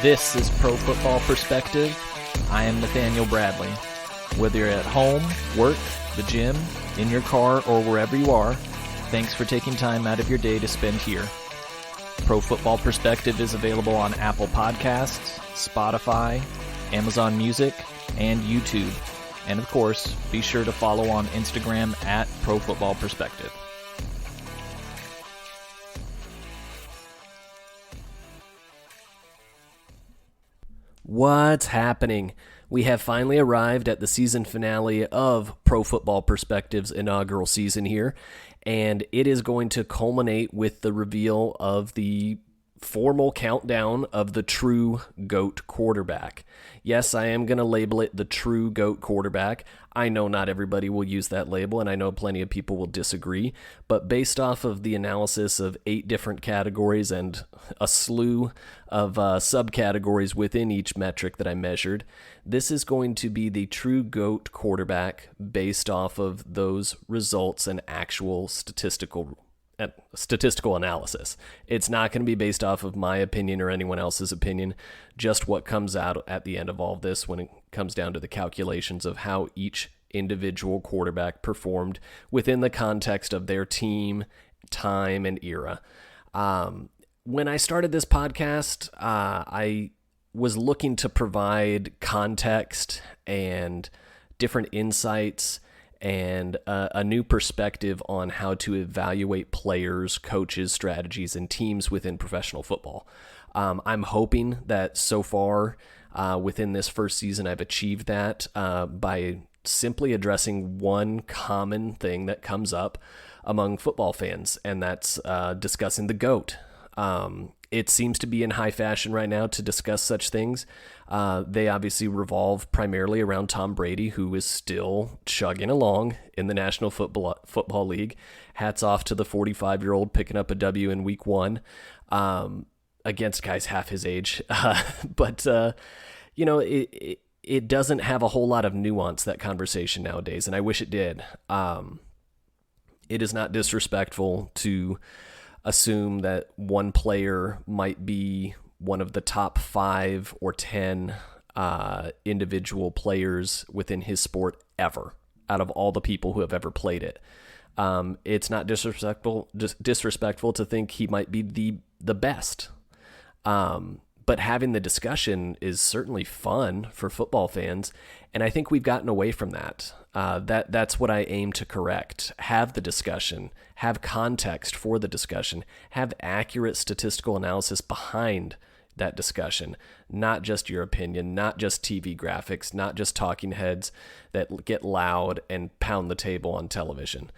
This is Pro Football Perspective. I am Nathaniel Bradley. Whether you're at home, work, the gym, in your car, or wherever you are, thanks for taking time out of your day to spend here. Pro Football Perspective is available on Apple Podcasts, Spotify, Amazon Music, and YouTube. And of course, be sure to follow on Instagram at Pro Football Perspective. What's happening? We have finally arrived at the season finale of Pro Football Perspective's inaugural season here, and it is going to culminate with the reveal of the formal countdown of the true GOAT quarterback. Yes, I am going to label it the true GOAT quarterback. I know not everybody will use that label, and I know plenty of people will disagree, but based off of the analysis of 8 different categories and a slew of subcategories within each metric that I measured, this is going to be the true GOAT quarterback based off of those results and actual statistical analysis. It's not going to be based off of my opinion or anyone else's opinion, just what comes out at the end of all of this when it comes down to the calculations of how each individual quarterback performed within the context of their team, time, and era. When I started this podcast, I was looking to provide context and different insights and a new perspective on how to evaluate players, coaches, strategies, and teams within professional football. I'm hoping that so far within this first season I've achieved that by simply addressing one common thing that comes up among football fans, and that's discussing the GOAT. It seems to be in high fashion right now to discuss such things. They obviously revolve primarily around Tom Brady, who is still chugging along in the National Football League. Hats off to the 45-year-old picking up a W in Week 1 against guys half his age. But it doesn't have a whole lot of nuance, that conversation nowadays, and I wish it did. It is not disrespectful to assume that one player might be one of the top 5 or 10 individual players within his sport ever, out of all the people who have ever played it. It's not disrespectful to think he might be the best. But having the discussion is certainly fun for football fans, and I think we've gotten away from that. That's what I aim to correct. Have the discussion, have context for the discussion, have accurate statistical analysis behind that discussion, not just your opinion, not just TV graphics, not just talking heads that get loud and pound the table on television.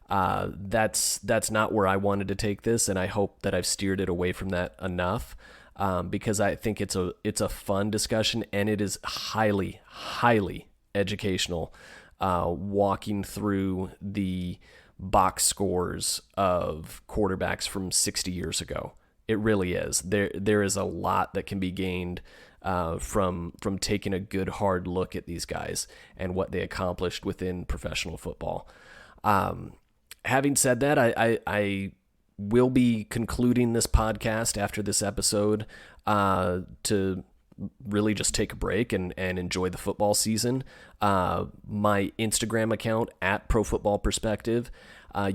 That's not where I wanted to take this, and I hope that I've steered it away from that enough. Because I think it's a fun discussion, and it is highly, highly educational, walking through the box scores of quarterbacks from 60 years ago. It really is. There is a lot that can be gained from taking a good hard look at these guys and what they accomplished within professional football. Having said that, I will be concluding this podcast after this episode to really just take a break and enjoy the football season. My Instagram account at Pro Football Perspective,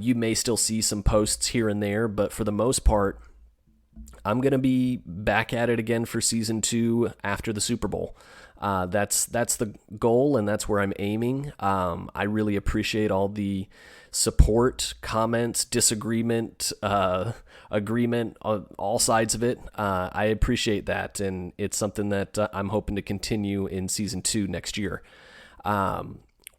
you may still see some posts here and there, but for the most part, I'm going to be back at it again for season 2 after the Super Bowl. That's the goal, and that's where I'm aiming. I really appreciate all the support, comments, disagreement, agreement, all sides of it. I appreciate that, and it's something that I'm hoping to continue in season 2 next year.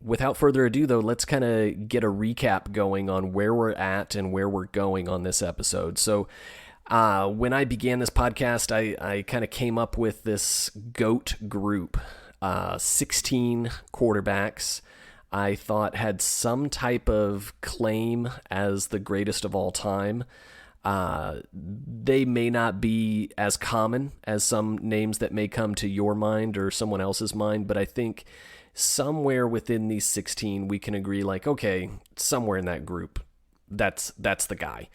Without further ado, though, let's kind of get a recap going on where we're at and where we're going on this episode. So when I began this podcast, I kind of came up with this GOAT group, 16 quarterbacks I thought had some type of claim as the greatest of all time. They may not be as common as some names that may come to your mind or someone else's mind, but I think somewhere within these 16, we can agree, like, okay, somewhere in that group, that's the guy.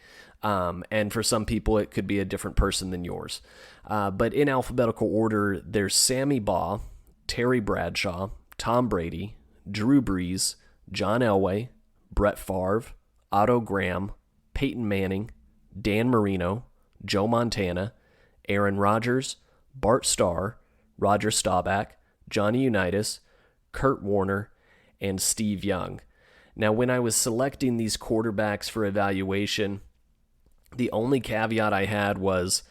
And for some people, it could be a different person than yours. But in alphabetical order, there's Sammy Baugh, Terry Bradshaw, Tom Brady, Drew Brees, John Elway, Brett Favre, Otto Graham, Peyton Manning, Dan Marino, Joe Montana, Aaron Rodgers, Bart Starr, Roger Staubach, Johnny Unitas, Kurt Warner, and Steve Young. Now, when I was selecting these quarterbacks for evaluation, the only caveat I had was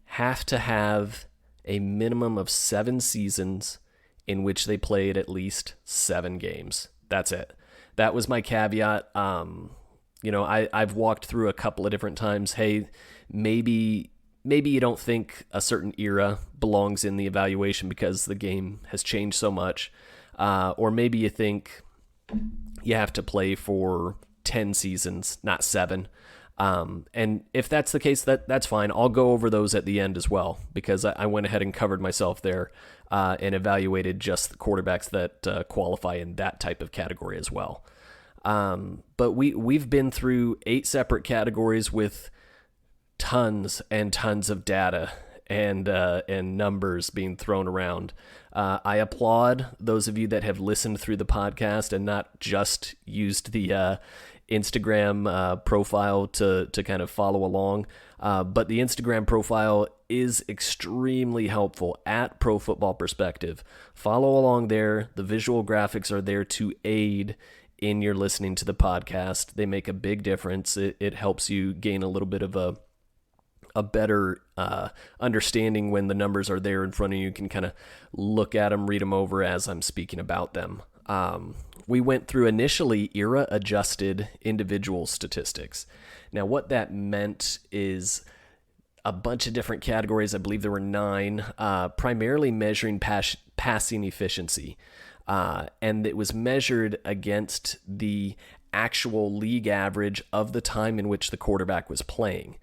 have to have a minimum of 7 seasons in which they played at least 7 games. That's it. That was my caveat. I've walked through a couple of different times. Hey, maybe you don't think a certain era belongs in the evaluation because the game has changed so much. Or maybe you think you have to play for 10 seasons, not 7. And if that's the case, that's fine. I'll go over those at the end as well, because I went ahead and covered myself there and evaluated just the quarterbacks that qualify in that type of category as well. But we've been through 8 separate categories with tons and tons of data and numbers being thrown around. I applaud those of you that have listened through the podcast and not just used the Instagram profile to kind of follow along. But the Instagram profile is extremely helpful at Pro Football Perspective. Follow along there. The visual graphics are there to aid in your listening to the podcast. They make a big difference. It helps you gain a little bit of a better understanding when the numbers are there in front of you. You can kind of look at them, read them over as I'm speaking about them. We went through initially era-adjusted individual statistics. Now, what that meant is a bunch of different categories. I believe there were 9, primarily measuring passing efficiency. And it was measured against the actual league average of the time in which the quarterback was playing.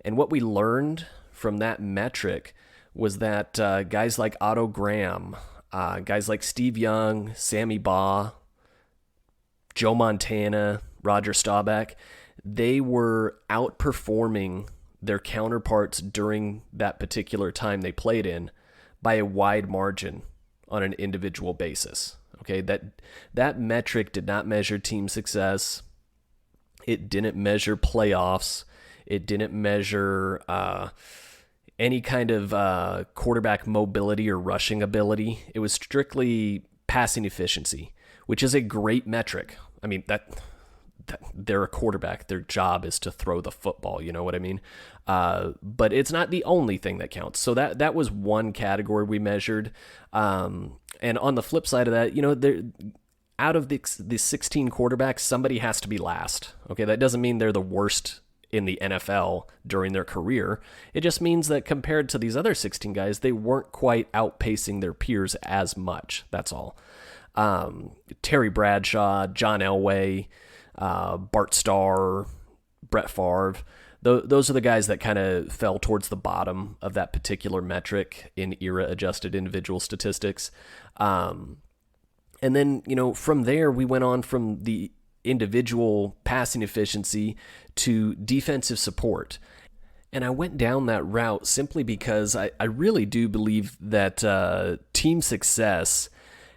And what we learned from that metric was that guys like Otto Graham, guys like Steve Young, Sammy Baugh, Joe Montana, Roger Staubach, they were outperforming their counterparts during that particular time they played in by a wide margin on an individual basis. Okay, that metric did not measure team success. It didn't measure playoffs. It didn't measure any kind of quarterback mobility or rushing ability. It was strictly passing efficiency, which is a great metric. I mean, that they're a quarterback. Their job is to throw the football. You know what I mean? But it's not the only thing that counts. So that was one category we measured. And on the flip side of that, out of the 16 quarterbacks, somebody has to be last. Okay, that doesn't mean they're the worst in the NFL during their career. It just means that compared to these other 16 guys, they weren't quite outpacing their peers as much. That's all. Terry Bradshaw, John Elway, Bart Starr, Brett Favre, those are the guys that kind of fell towards the bottom of that particular metric in era-adjusted individual statistics. And then, from there, we went on from the individual passing efficiency to defensive support. And I went down that route simply because I really do believe that team success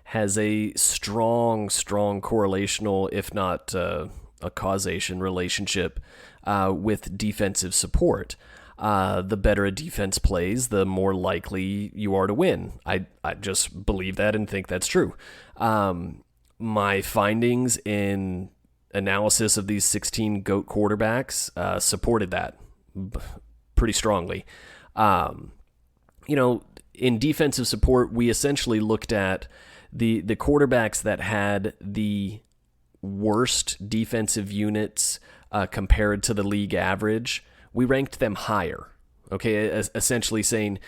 has a strong correlational, if not a causation relationship with defensive support. The better a defense plays, the more likely you are to win. I just believe that and think that's true. My findings in analysis of these 16 GOAT quarterbacks supported that pretty strongly. In defensive support, we essentially looked at the quarterbacks that had the worst defensive units compared to the league average. We ranked them higher. Okay, essentially saying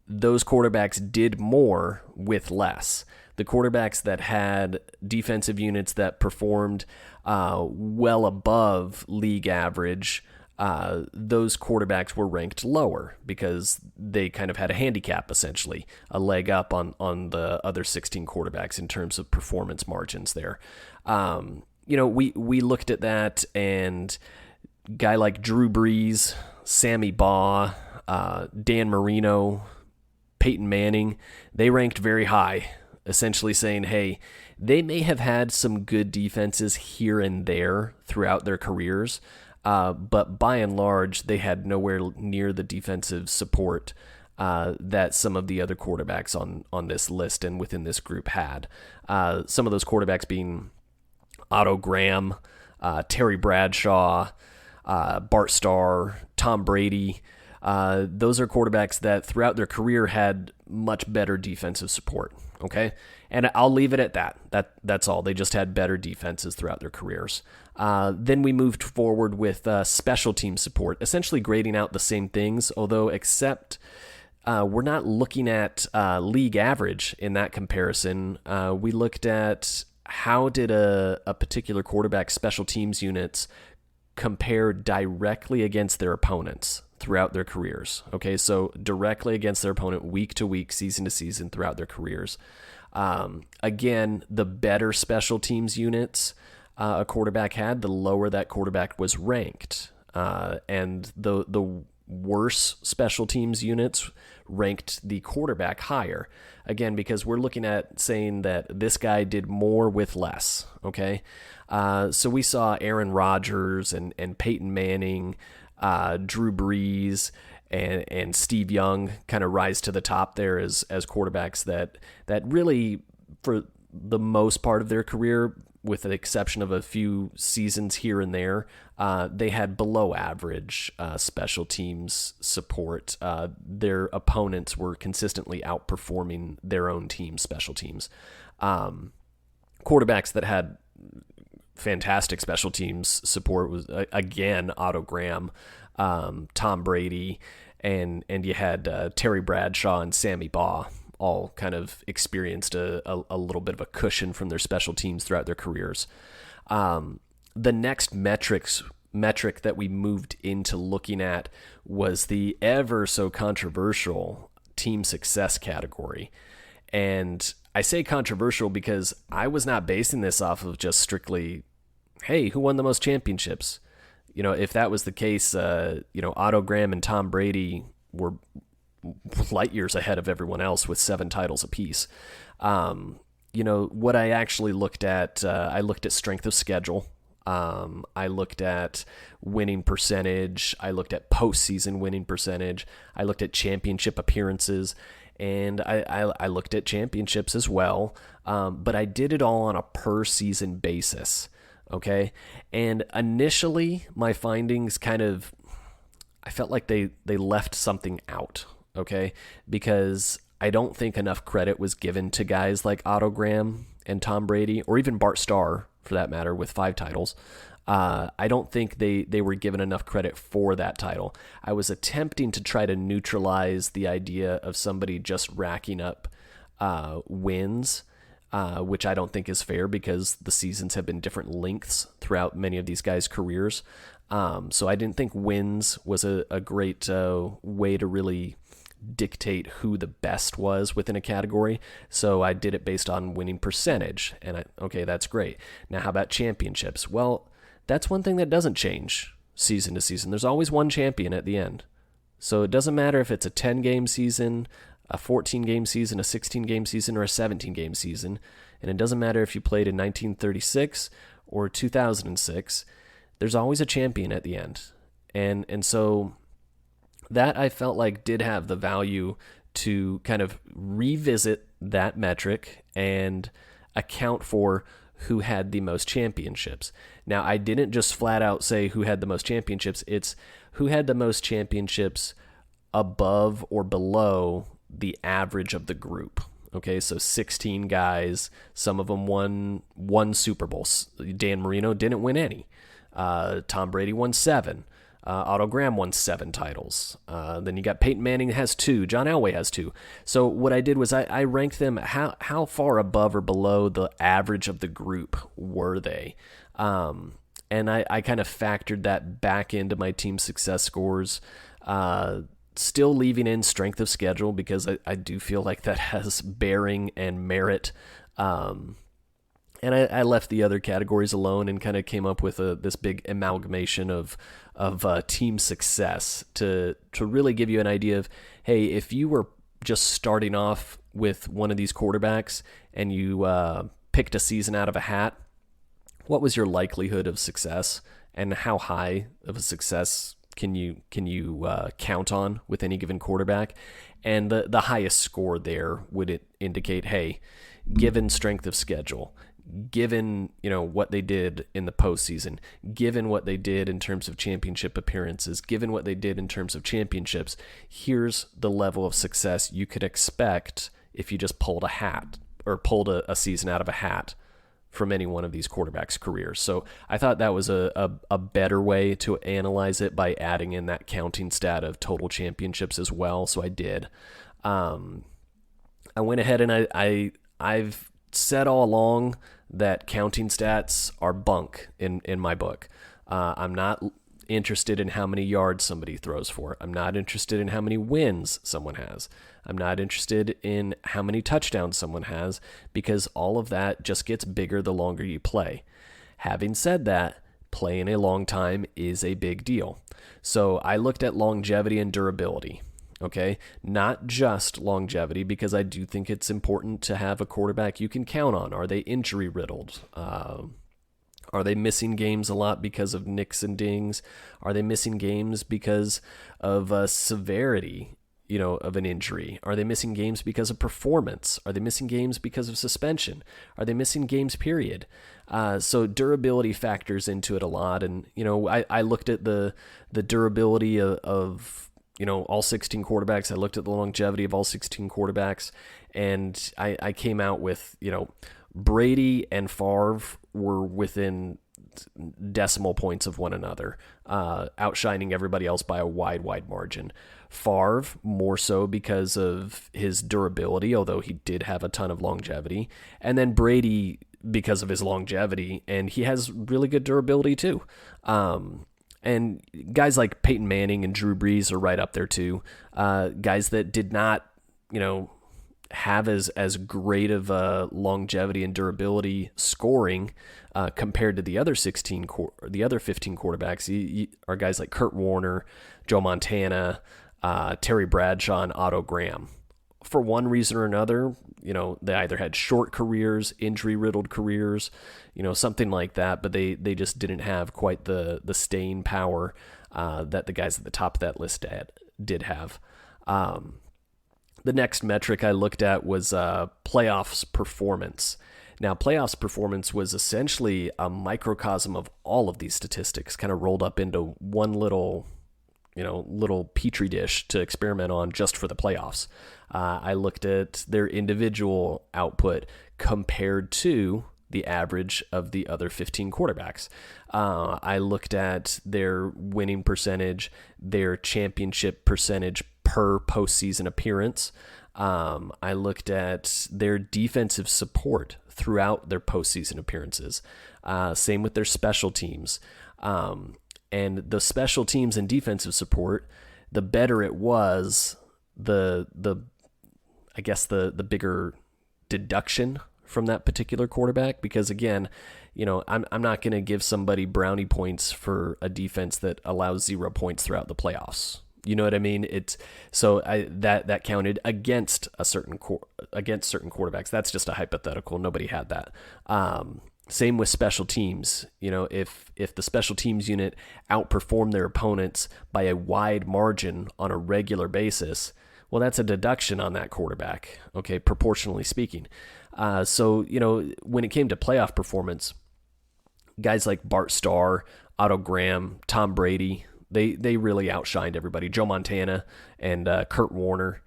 those quarterbacks did more with less. The quarterbacks that had defensive units that performed well above league average, those quarterbacks were ranked lower because they kind of had a handicap, essentially, a leg up on the other 16 quarterbacks in terms of performance margins there. We looked at that and guy like Drew Brees, Sammy Baugh, Dan Marino, Peyton Manning, they ranked very high, essentially saying, hey, they may have had some good defenses here and there throughout their careers, but by and large, they had nowhere near the defensive support that some of the other quarterbacks on this list and within this group had. Some of those quarterbacks being Otto Graham, Terry Bradshaw, Bart Starr, Tom Brady. Those are quarterbacks that throughout their career had much better defensive support. Okay, and I'll leave it at that. That's all. They just had better defenses throughout their careers. Then we moved forward with special team support, essentially grading out the same things, although except we're not looking at league average in that comparison. We looked at how did a particular quarterback's special teams units compare directly against their opponents throughout their careers. Okay, so directly against their opponent week to week, season to season throughout their careers. Again, the better special teams units a quarterback had, the lower that quarterback was ranked. And the worse special teams units ranked the quarterback higher. Again, because we're looking at saying that this guy did more with less, okay? So we saw Aaron Rodgers and Peyton Manning, Drew Brees, and Steve Young kind of rise to the top there as quarterbacks that really, for the most part of their career, with the exception of a few seasons here and there, they had below average special teams support. Their opponents were consistently outperforming their own team's special teams. Quarterbacks that had fantastic special teams support was, again, Otto Graham, Tom Brady, and you had Terry Bradshaw and Sammy Baugh all kind of experienced a little bit of a cushion from their special teams throughout their careers. The next metric that we moved into looking at was the ever so controversial team success category. And I say controversial because I was not basing this off of just strictly, hey, who won the most championships? You know, if that was the case, Otto Graham and Tom Brady were light years ahead of everyone else with 7 titles apiece. What I actually looked at, I looked at strength of schedule. I looked at winning percentage. I looked at postseason winning percentage. I looked at championship appearances, and I looked at championships as well. But I did it all on a per season basis. Okay. And initially my findings I felt like they left something out. Okay. Because I don't think enough credit was given to guys like Otto Graham and Tom Brady, or even Bart Starr for that matter, with 5 titles. I don't think they were given enough credit for that title. I was attempting to try to neutralize the idea of somebody just racking up wins, which I don't think is fair because the seasons have been different lengths throughout many of these guys' careers. So I didn't think wins was a great way to really dictate who the best was within a category. So I did it based on winning percentage. And okay, that's great. Now, how about championships? Well, that's one thing that doesn't change season to season. There's always one champion at the end. So it doesn't matter if it's a 10-game season, a 14-game season, a 16-game season, or a 17-game season. And it doesn't matter if you played in 1936 or 2006. There's always a champion at the end. And so that I felt like did have the value to kind of revisit that metric and account for who had the most championships. Now, I didn't just flat out say who had the most championships. It's who had the most championships above or below the average of the group. Okay, so 16 guys, some of them won one Super Bowl. Dan Marino didn't win any. Tom Brady won 7. Otto Graham won 7 titles. Then you got Peyton Manning has 2. John Elway has 2. So what I did was I ranked them how far above or below the average of the group were they. And I kind of factored that back into my team success scores, still leaving in strength of schedule because I do feel like that has bearing and merit And I left the other categories alone and kind of came up with this big amalgamation of team success to really give you an idea of, hey, if you were just starting off with one of these quarterbacks and you picked a season out of a hat, what was your likelihood of success, and how high of a success can you count on with any given quarterback? And the highest score there would indicate, hey, given strength of schedule, given what they did in the postseason, given what they did in terms of championship appearances, given what they did in terms of championships, here's the level of success you could expect if you just pulled a season out of a hat from any one of these quarterbacks' careers. So I thought that was a better way to analyze it, by adding in that counting stat of total championships as well. So I did. I went ahead and I've said all along that counting stats are bunk in my book. I'm not interested in how many yards somebody throws for. I'm not interested in how many wins someone has. I'm not interested in how many touchdowns someone has, because all of that just gets bigger the longer you play. Having said that, playing a long time is a big deal. So I looked at longevity and durability. Okay, not just longevity, because I do think it's important to have a quarterback you can count on. Are they injury riddled? Are they missing games a lot because of nicks and dings? Are they missing games because of severity, of an injury? Are they missing games because of performance? Are they missing games because of suspension? Are they missing games, period? So durability factors into it a lot. And, I looked at the durability of all 16 quarterbacks. I looked at the longevity of all 16 quarterbacks, and I came out with, Brady and Favre were within decimal points of one another, outshining everybody else by a wide margin. Favre more so because of his durability, although he did have a ton of longevity, and then Brady because of his longevity, and he has really good durability too. And guys like Peyton Manning and Drew Brees are right up there too. Guys that did not, have as great of a longevity and durability scoring compared to the other 15 quarterbacks are guys like Kurt Warner, Joe Montana, Terry Bradshaw, and Otto Graham. For one reason or another, they either had short careers, injury-riddled careers, something like that, but they just didn't have quite the staying power that the guys at the top of that list did have. The next metric I looked at was playoffs performance. Now, playoffs performance was essentially a microcosm of all of these statistics, kind of rolled up into one little petri dish to experiment on just for the playoffs. I looked at their individual output compared to the average of the other 15 quarterbacks. I looked at their winning percentage, their championship percentage per postseason appearance. I looked at their defensive support throughout their postseason appearances. Same with their special teams. And the special teams and defensive support, the better it was, the bigger deduction from that particular quarterback. Because again, I'm not going to give somebody brownie points for a defense that allows 0 points throughout the playoffs. You know what I mean? That counted against certain quarterbacks. That's just a hypothetical. Nobody had that. Same with special teams. If the special teams unit outperformed their opponents by a wide margin on a regular basis, well, that's a deduction on that quarterback, okay, proportionally speaking. So when it came to playoff performance, guys like Bart Starr, Otto Graham, Tom Brady, they really outshined everybody. Joe Montana and Kurt Warner.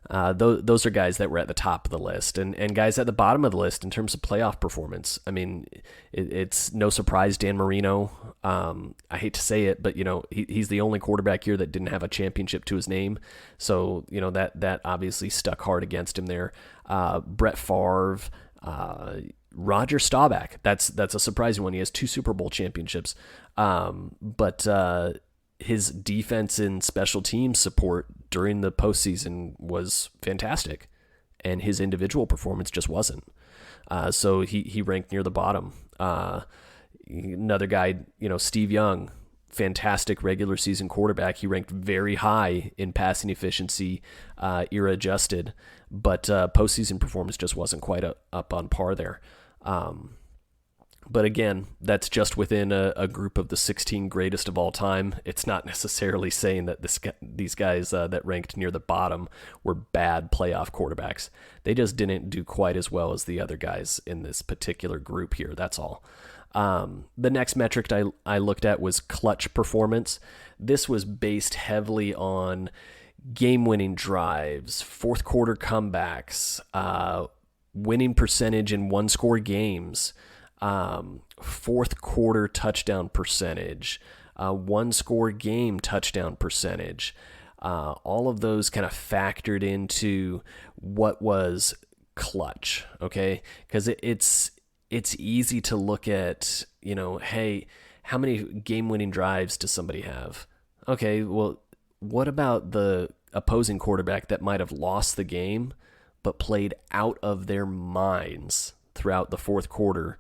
Those are guys that were at the top of the list, and guys at the bottom of the list in terms of playoff performance. I mean, it's no surprise Dan Marino. I hate to say it, but he's the only quarterback here that didn't have a championship to his name, so that obviously stuck hard against him there. Brett Favre, Roger Staubach. That's a surprising one. He has 2 Super Bowl championships, but his defense and special teams support during the postseason was fantastic, and his individual performance just wasn't. So he ranked near the bottom. Another guy, Steve Young, fantastic regular season quarterback. He ranked very high in passing efficiency, era adjusted, but postseason performance just wasn't quite up on par there. But again, that's just within a group of the 16 greatest of all time. It's not necessarily saying that these guys that ranked near the bottom were bad playoff quarterbacks. They just didn't do quite as well as the other guys in this particular group here. That's all. The next metric I looked at was clutch performance. This was based heavily on game-winning drives, fourth quarter comebacks, winning percentage in one-score games, fourth quarter touchdown percentage, one-score game touchdown percentage. All of those kind of factored into what was clutch, okay? Because it's easy to look at, hey, how many game-winning drives does somebody have? Okay, well, what about the opposing quarterback that might have lost the game but played out of their minds throughout the fourth quarter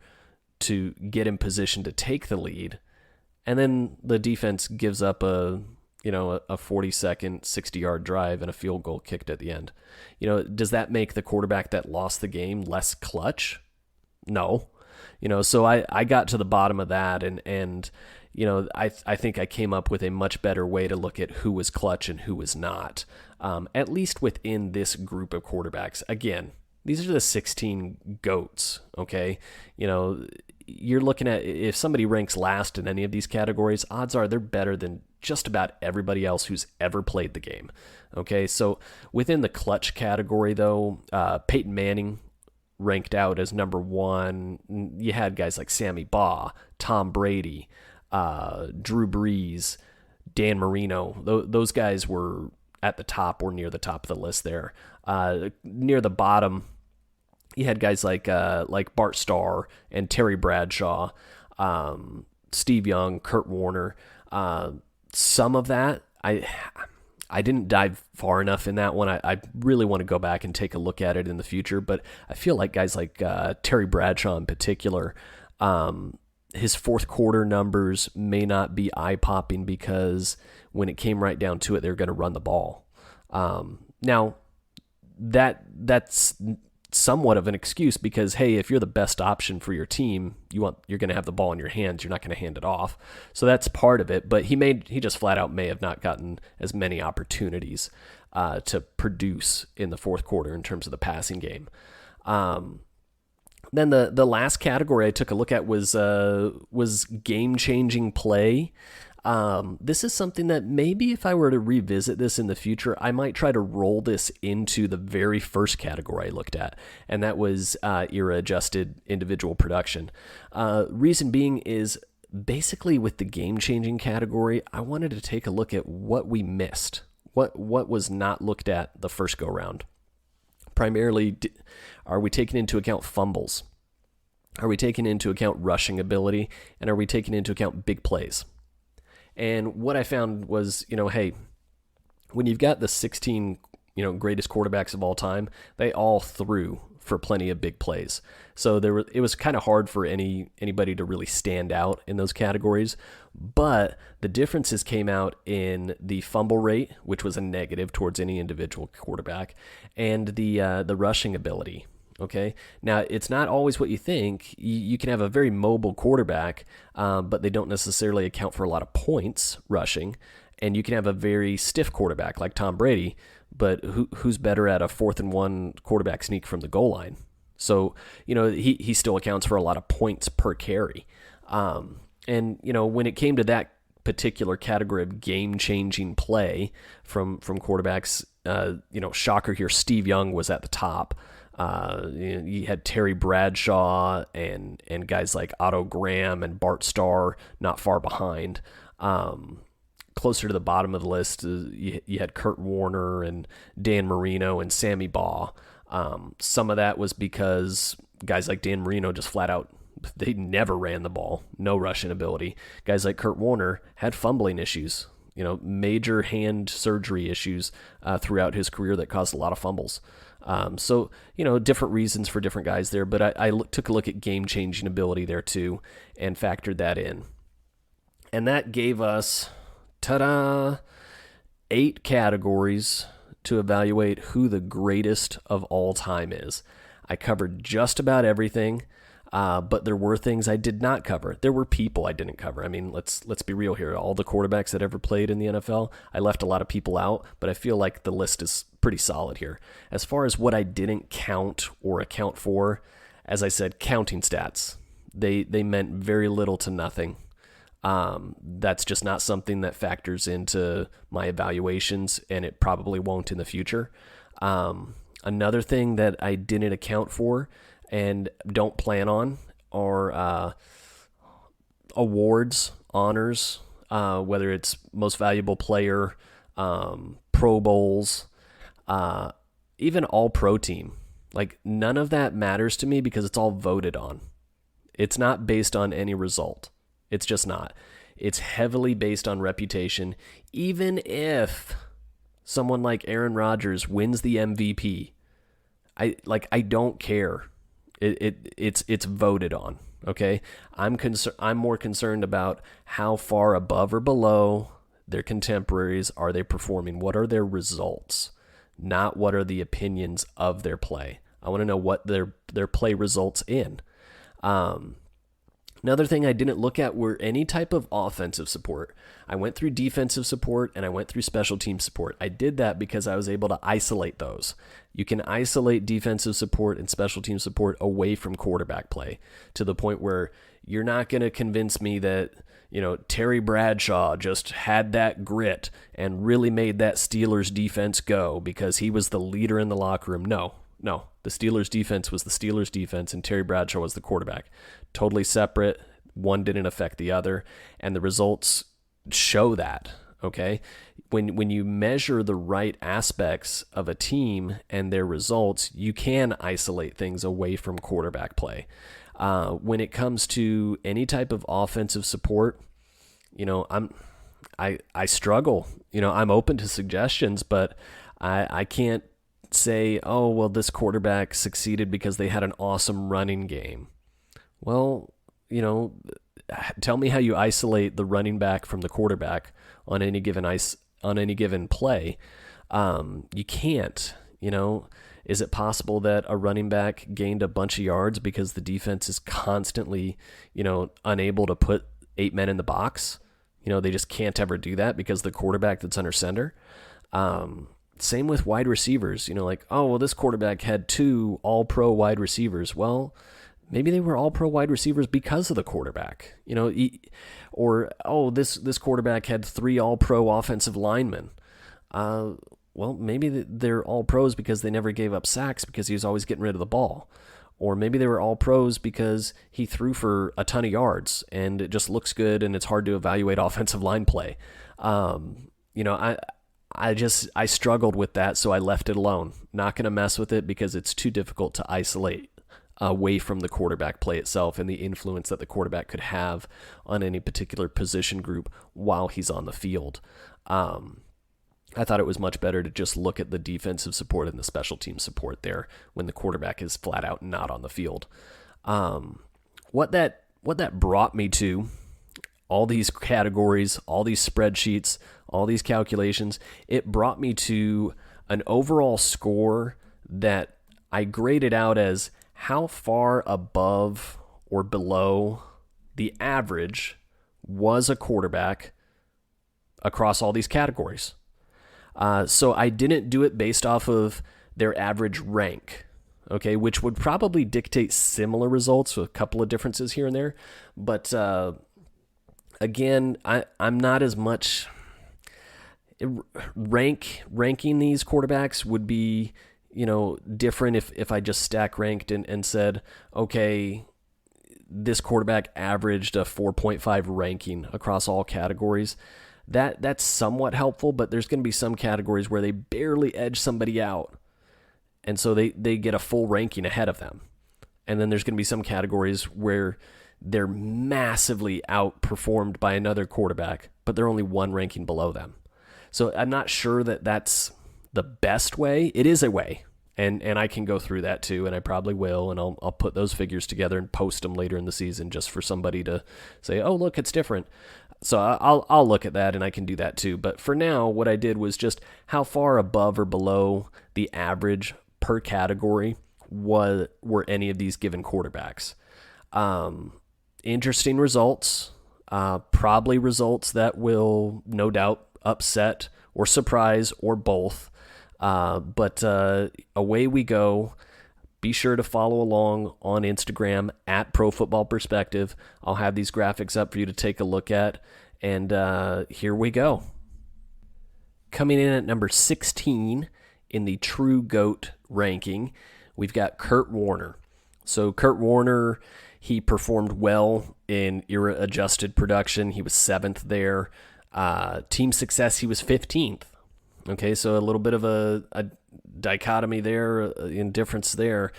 to get in position to take the lead, and then the defense gives up a 40-second, 60-yard drive and a field goal kicked at the end? Does that make the quarterback that lost the game less clutch? No. So I got to the bottom of that, and I think I came up with a much better way to look at who was clutch and who was not, at least within this group of quarterbacks. Again, these are the 16 GOATs, okay? You're looking at, if somebody ranks last in any of these categories, odds are they're better than just about everybody else who's ever played the game, okay? So within the clutch category, though, Peyton Manning ranked out as number one. You had guys like Sammy Baugh, Tom Brady, Drew Brees, Dan Marino. Those guys were at the top or near the top of the list there. Near the bottom, you had guys like Bart Starr and Terry Bradshaw, Steve Young, Kurt Warner. Some of that, I didn't dive far enough in that one. I really want to go back and take a look at it in the future, but I feel like guys like Terry Bradshaw in particular, his fourth quarter numbers may not be eye-popping because when it came right down to it, they're going to run the ball. Now, that's somewhat of an excuse because, hey, if you're the best option for your team, you're going to have the ball in your hands. You're not going to hand it off. So that's part of it. But he just flat out may have not gotten as many opportunities to produce in the fourth quarter in terms of the passing game. Then the last category I took a look at was game-changing play. This is something that maybe if I were to revisit this in the future, I might try to roll this into the very first category I looked at, and that was era-adjusted individual production. Reason being is basically with the game-changing category, I wanted to take a look at what we missed, what was not looked at the first go-round. Primarily, are we taking into account fumbles? Are we taking into account rushing ability? And are we taking into account big plays? And what I found was, hey, when you've got the 16, greatest quarterbacks of all time, they all threw for plenty of big plays. So it was kind of hard for anybody to really stand out in those categories. But the differences came out in the fumble rate, which was a negative towards any individual quarterback, and the rushing ability. Okay. Now, it's not always what you think. You can have a very mobile quarterback, but they don't necessarily account for a lot of points rushing. And you can have a very stiff quarterback like Tom Brady, but who's better at a 4th and 1 quarterback sneak from the goal line? So, he still accounts for a lot of points per carry. And when it came to that particular category of game-changing play from quarterbacks, shocker here, Steve Young was at the top. You had Terry Bradshaw and guys like Otto Graham and Bart Starr not far behind. Closer to the bottom of the list, you had Kurt Warner and Dan Marino and Sammy Baugh. Some of that was because guys like Dan Marino just flat out, they never ran the ball, no rushing ability. Guys like Kurt Warner had fumbling issues. major hand surgery issues throughout his career that caused a lot of fumbles. So, different reasons for different guys there, but I took a look at game-changing ability there too and factored that in. And that gave us, 8 categories to evaluate who the greatest of all time is. I covered just about everything, but there were things I did not cover. There were people I didn't cover. I mean, let's be real here. All the quarterbacks that ever played in the NFL, I left a lot of people out, but I feel like the list is pretty solid here. As far as what I didn't count or account for, as I said, counting stats. They meant very little to nothing. That's just not something that factors into my evaluations, and it probably won't in the future. Another thing that I didn't account for and don't plan on are awards, honors, whether it's most valuable player, Pro Bowls, even all-pro team. Like, none of that matters to me because it's all voted on. It's not based on any result. It's just not. It's heavily based on reputation. Even if someone like Aaron Rodgers wins the MVP, I don't care. It's voted on. Okay, I'm more concerned about how far above or below their contemporaries are they performing. What are their results? Not what are the opinions of their play. I want to know what their play results in. Another thing I didn't look at were any type of offensive support. I went through defensive support and I went through special team support. I did that because I was able to isolate those. You can isolate defensive support and special team support away from quarterback play to the point where you're not going to convince me that, Terry Bradshaw just had that grit and really made that Steelers defense go because he was the leader in the locker room. No. The Steelers defense was the Steelers defense and Terry Bradshaw was the quarterback. Totally separate. One didn't affect the other. And the results show that, okay? When you measure the right aspects of a team and their results, you can isolate things away from quarterback play. When it comes to any type of offensive support, I struggle. I'm open to suggestions, but I can't say, oh, well, this quarterback succeeded because they had an awesome running game. Well, tell me how you isolate the running back from the quarterback on any given play. You can't. Is it possible that a running back gained a bunch of yards because the defense is constantly, unable to put 8 men in the box? They just can't ever do that because the quarterback that's under center. Same with wide receivers, this quarterback had 2 all-pro wide receivers. Well, maybe they were all-pro wide receivers because of the quarterback, this quarterback had 3 all-pro offensive linemen. Well, maybe they're all-pros because they never gave up sacks because he was always getting rid of the ball. Or maybe they were all-pros because he threw for a ton of yards and it just looks good and it's hard to evaluate offensive line play. I struggled with that, so I left it alone. Not going to mess with it because it's too difficult to isolate away from the quarterback play itself and the influence that the quarterback could have on any particular position group while he's on the field. I thought it was much better to just look at the defensive support and the special team support there when the quarterback is flat out not on the field. What that brought me to, all these categories, all these spreadsheets, all these calculations, it brought me to an overall score that I graded out as how far above or below the average was a quarterback across all these categories. So I didn't do it based off of their average rank, okay, which would probably dictate similar results with a couple of differences here and there. But again, I'm not as much... ranking these quarterbacks would be, different if I just stack ranked and said, okay, this quarterback averaged a 4.5 ranking across all categories. That's somewhat helpful, but there's going to be some categories where they barely edge somebody out, and so they get a full ranking ahead of them. And then there's going to be some categories where they're massively outperformed by another quarterback, but they're only one ranking below them. So I'm not sure that that's the best way. It is a way, and I can go through that too, and I probably will, and I'll put those figures together and post them later in the season just for somebody to say, oh, look, it's different. So I'll look at that, and I can do that too. But for now, what I did was just how far above or below the average per category were any of these given quarterbacks. Interesting results, probably results that will no doubt upset or surprise or both. But away we go. Be sure to follow along on Instagram at Pro Football Perspective. I'll have these graphics up for you to take a look at. And here we go. Coming in at number 16 in the True GOAT ranking, we've got Kurt Warner. So Kurt Warner, he performed well in era-adjusted production. He was 7th there. Team success, he was 15th. Okay, so a little bit of a dichotomy there, in difference there.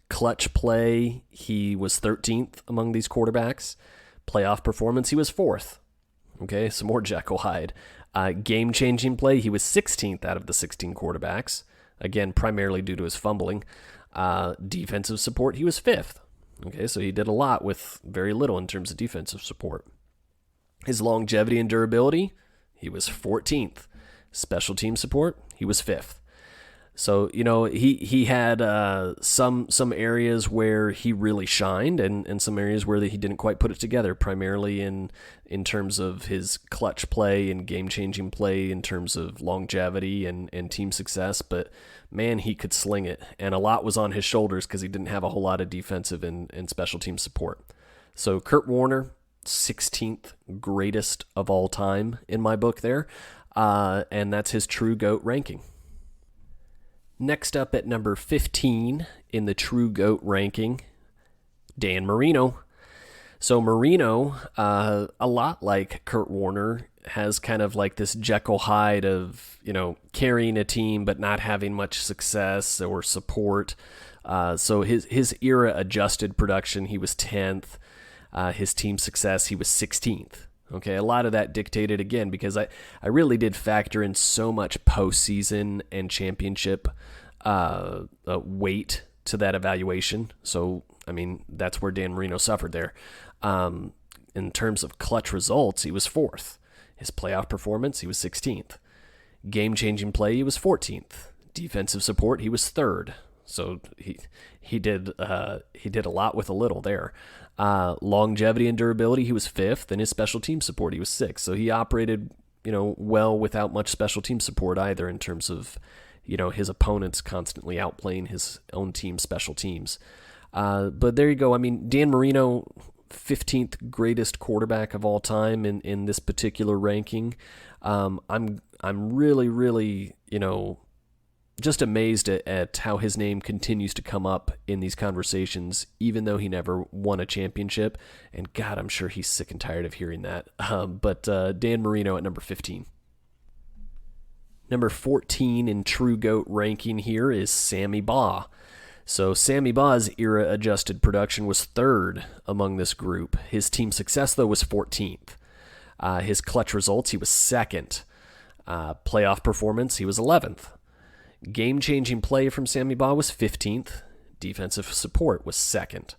Clutch play, he was 13th among these quarterbacks. Playoff performance, he was 4th. Okay, some more Jekyll Hyde. Game-changing play, he was 16th out of the 16 quarterbacks. Again, primarily due to his fumbling. Defensive support, he was 5th. Okay, so he did a lot with very little in terms of defensive support. His longevity and durability, he was 14th. Special team support, he was 5th. So, he had some areas where he really shined and some areas where he didn't quite put it together, primarily in terms of his clutch play and game-changing play, in terms of longevity and team success. But, man, he could sling it. And a lot was on his shoulders because he didn't have a whole lot of defensive and special team support. So Kurt Warner, 16th greatest of all time in my book there. And that's his True GOAT ranking. Next up at number 15 in the True GOAT ranking, Dan Marino. So Marino, a lot like Kurt Warner, has kind of like this Jekyll Hyde of, carrying a team but not having much success or support. So his era-adjusted production, he was 10th. His team success, he was 16th. Okay, a lot of that dictated, again, because I really did factor in so much postseason and championship weight to that evaluation. So, that's where Dan Marino suffered there. In terms of clutch results, he was 4th. His playoff performance, he was 16th. Game-changing play, he was 14th. Defensive support, he was 3rd. So he did a lot with a little there. Longevity and durability, he was 5th, and his special team support, he was 6th. So he operated, well without much special team support either, in terms of, his opponents constantly outplaying his own team's special teams. But there you go. Dan Marino, 15th greatest quarterback of all time in this particular ranking. I'm really, really, just amazed at how his name continues to come up in these conversations, even though he never won a championship. And God, I'm sure he's sick and tired of hearing that. But Dan Marino at number 15. Number 14 in True GOAT ranking here is Sammy Baugh. So Sammy Baugh's era-adjusted production was 3rd among this group. His team success, though, was 14th. His clutch results, he was 2nd. Playoff performance, he was 11th. Game-changing play from Sammy Baugh was 15th. Defensive support was 2nd.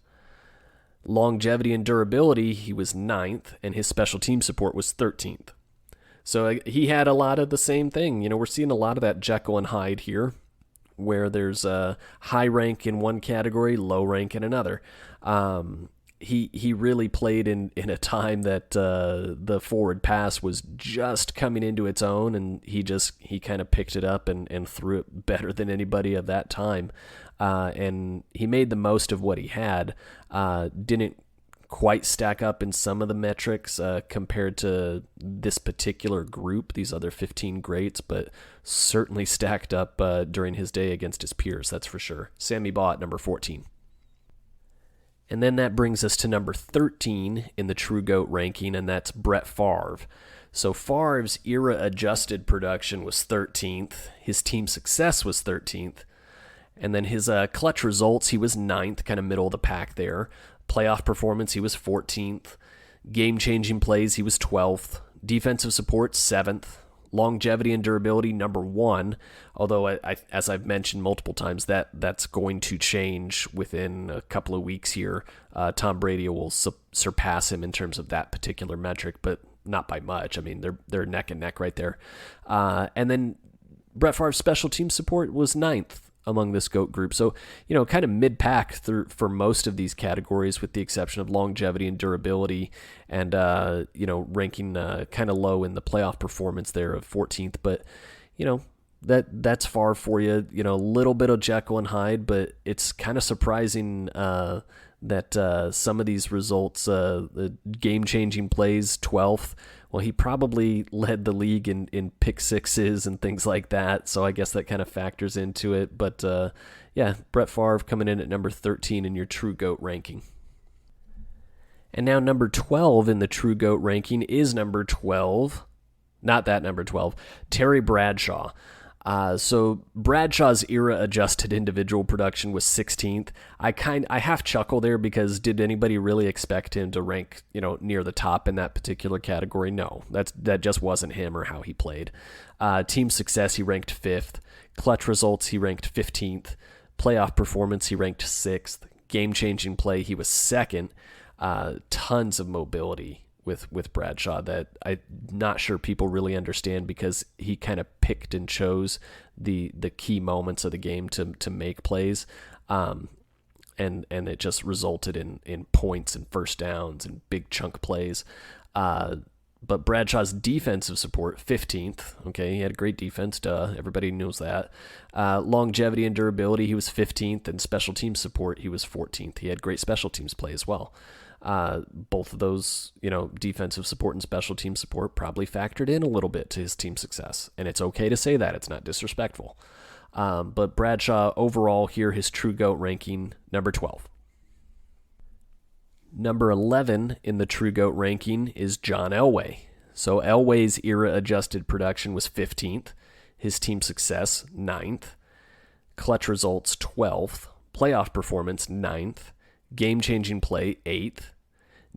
Longevity and durability, he was 9th, and his special team support was 13th. So he had a lot of the same thing. We're seeing a lot of that Jekyll and Hyde here, where there's a high rank in one category, low rank in another. He really played in a time that the forward pass was just coming into its own, and he kind of picked it up and threw it better than anybody of that time. And he made the most of what he had. Didn't quite stack up in some of the metrics compared to this particular group, these other 15 greats, but certainly stacked up during his day against his peers, that's for sure. Sammy Baugh at number 14. And then that brings us to number 13 in the True GOAT ranking, and that's Brett Favre. So Favre's era-adjusted production was 13th. His team success was 13th. And then his clutch results, he was 9th, kind of middle of the pack there. Playoff performance, he was 14th. Game-changing plays, he was 12th. Defensive support, 7th. Longevity and durability, number 1. Although, as I've mentioned multiple times, that's going to change within a couple of weeks here. Tom Brady will surpass him in terms of that particular metric, but not by much. I mean, they're neck and neck right there. And then Brett Favre's special team support was 9th among this GOAT group. So, kind of mid-pack for most of these categories, with the exception of longevity and durability, and, ranking kind of low in the playoff performance there of 14th. But, that's far for you. A little bit of Jekyll and Hyde, but it's kind of surprising that some of these results, the game-changing plays, 12th, well, he probably led the league in pick sixes and things like that, so I guess that kind of factors into it. But, Brett Favre coming in at number 13 in your True GOAT ranking. And now number 12 in the True GOAT ranking is number 12. Not that number 12. Terry Bradshaw. So Bradshaw's era-adjusted individual production was 16th. I half chuckle there, because did anybody really expect him to rank, near the top in that particular category? No, that just wasn't him or how he played. Team success, he ranked 5th. Clutch results, he ranked 15th. Playoff performance, he ranked 6th. Game-changing play, he was 2nd. Tons of mobility with Bradshaw that I'm not sure people really understand, because he kind of picked and chose the key moments of the game to make plays. And it just resulted in points and first downs and big chunk plays. But Bradshaw's defensive support, 15th. Okay, he had a great defense, duh. Everybody knows that. Longevity and durability, he was 15th. And special team support, he was 14th. He had great special teams play as well. Both of those, defensive support and special team support probably factored in a little bit to his team success. And it's okay to say that. It's not disrespectful. But Bradshaw, overall here, his True GOAT ranking, number 12. Number 11 in the True GOAT ranking is John Elway. So Elway's era-adjusted production was 15th. His team success, 9th. Clutch results, 12th. Playoff performance, 9th. Game-changing play, 8th.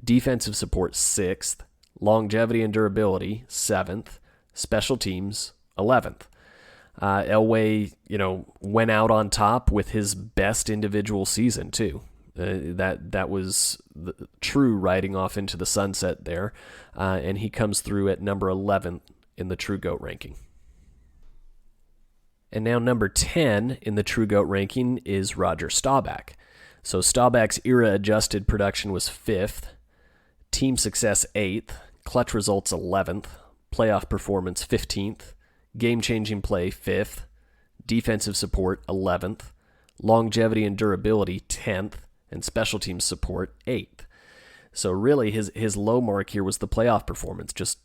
Defensive support, 6th. Longevity and durability, 7th. Special teams, 11th. Elway, went out on top with his best individual season, too. That was true riding off into the sunset there. And he comes through at number 11 in the True GOAT ranking. And now number 10 in the True GOAT ranking is Roger Staubach. So Staubach's era-adjusted production was 5th. Team success, 8th. Clutch results, 11th. Playoff performance, 15th. Game-changing play, 5th. Defensive support, 11th. Longevity and durability, 10th. And special teams support, 8th. So really, his low mark here was the playoff performance. Just,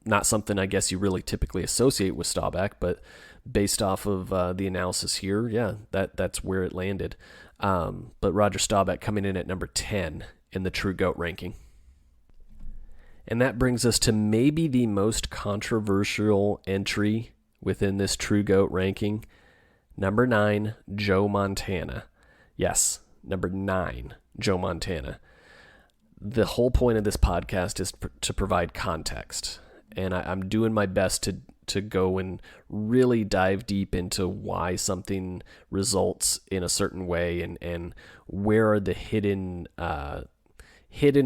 not something I guess you really typically associate with Staubach, but based off of the analysis here, yeah, that's where it landed. But Roger Staubach coming in at number 10 in the True GOAT ranking. And that brings us to maybe the most controversial entry within this True GOAT ranking. Number 9, Joe Montana. Yes, number 9, Joe Montana. The whole point of this podcast is to provide context. And I'm doing my best to go and really dive deep into why something results in a certain way, and where are the hidden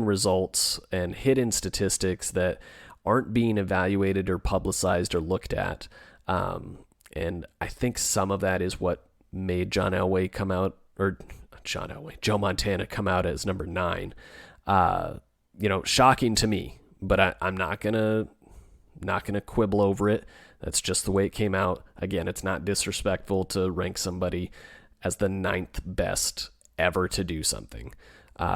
results and hidden statistics that aren't being evaluated or publicized or looked at. And I think some of that is what made Joe Montana come out as number 9. Shocking to me, but I'm not gonna quibble over it. That's just the way it came out. Again, it's not disrespectful to rank somebody as the 9th best ever to do something.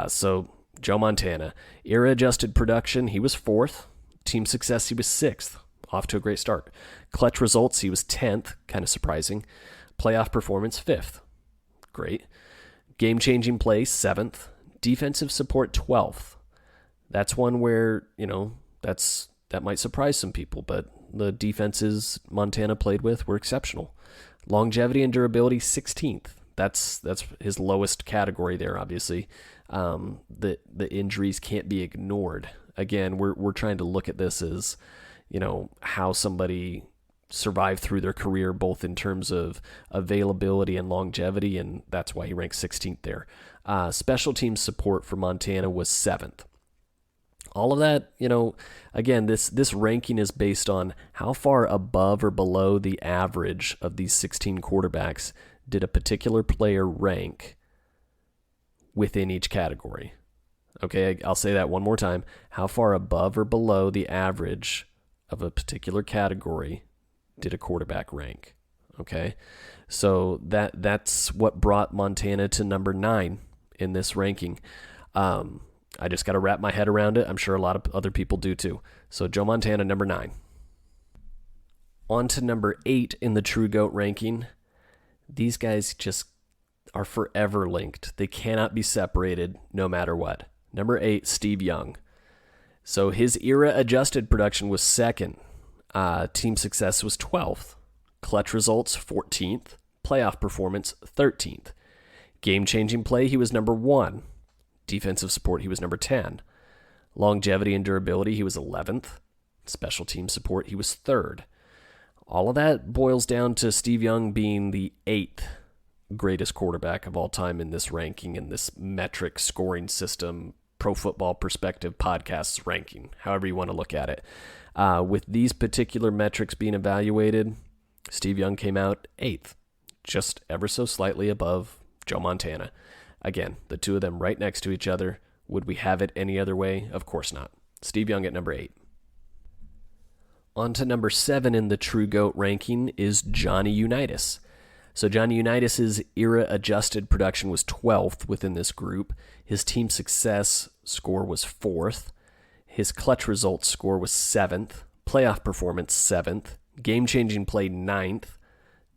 So Joe Montana, era-adjusted production, he was 4th. Team success, he was 6th. Off to a great start. Clutch results, he was 10th. Kind of surprising. Playoff performance, 5th. Great. Game-changing play, 7th. Defensive support, 12th. That's one where, that might surprise some people, but the defenses Montana played with were exceptional. Longevity and durability, 16th. That's his lowest category there, obviously. The injuries can't be ignored. Again, we're trying to look at this as, how somebody survived through their career, both in terms of availability and longevity, and that's why he ranks 16th there. Special team support for Montana was 7th. All of that, again, this ranking is based on how far above or below the average of these 16 quarterbacks did a particular player rank within each category. Okay, I'll say that one more time. How far above or below the average of a particular category did a quarterback rank? Okay, so that's what brought Montana to number 9 in this ranking. I just got to wrap my head around it. I'm sure a lot of other people do too. So Joe Montana, number 9. On to number 8 in the True GOAT ranking. These guys just are forever linked. They cannot be separated no matter what. Number 8, Steve Young. So his era-adjusted production was 2nd. Team success was 12th. Clutch results, 14th. Playoff performance, 13th. Game-changing play, he was number 1. Defensive support, he was number 10. Longevity and durability, he was 11th. Special team support, he was 3rd. All of that boils down to Steve Young being the 8th greatest quarterback of all time in this ranking, in this metric scoring system, Pro Football Perspective podcast's ranking, however you want to look at it. With these particular metrics being evaluated, Steve Young came out 8th, just ever so slightly above Joe Montana. Again, the two of them right next to each other. Would we have it any other way? Of course not. Steve Young at number 8. On to number 7 in the True GOAT ranking is Johnny Unitas. So Johnny Unitas' era-adjusted production was 12th within this group. His team success score was 4th. His clutch results score was 7th. Playoff performance, 7th. Game-changing play, 9th.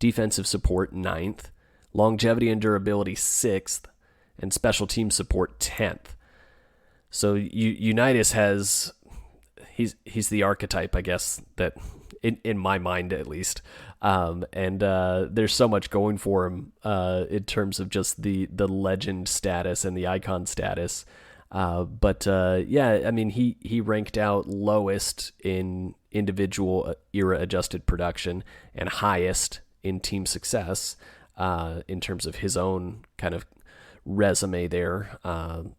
Defensive support, 9th. Longevity and durability, 6th. And special team support, 10th. So Unitas has... He's the archetype, I guess, that in my mind at least. There's so much going for him in terms of just the legend status and the icon status. He ranked out lowest in individual era-adjusted production and highest in team success in terms of his own kind of resume there.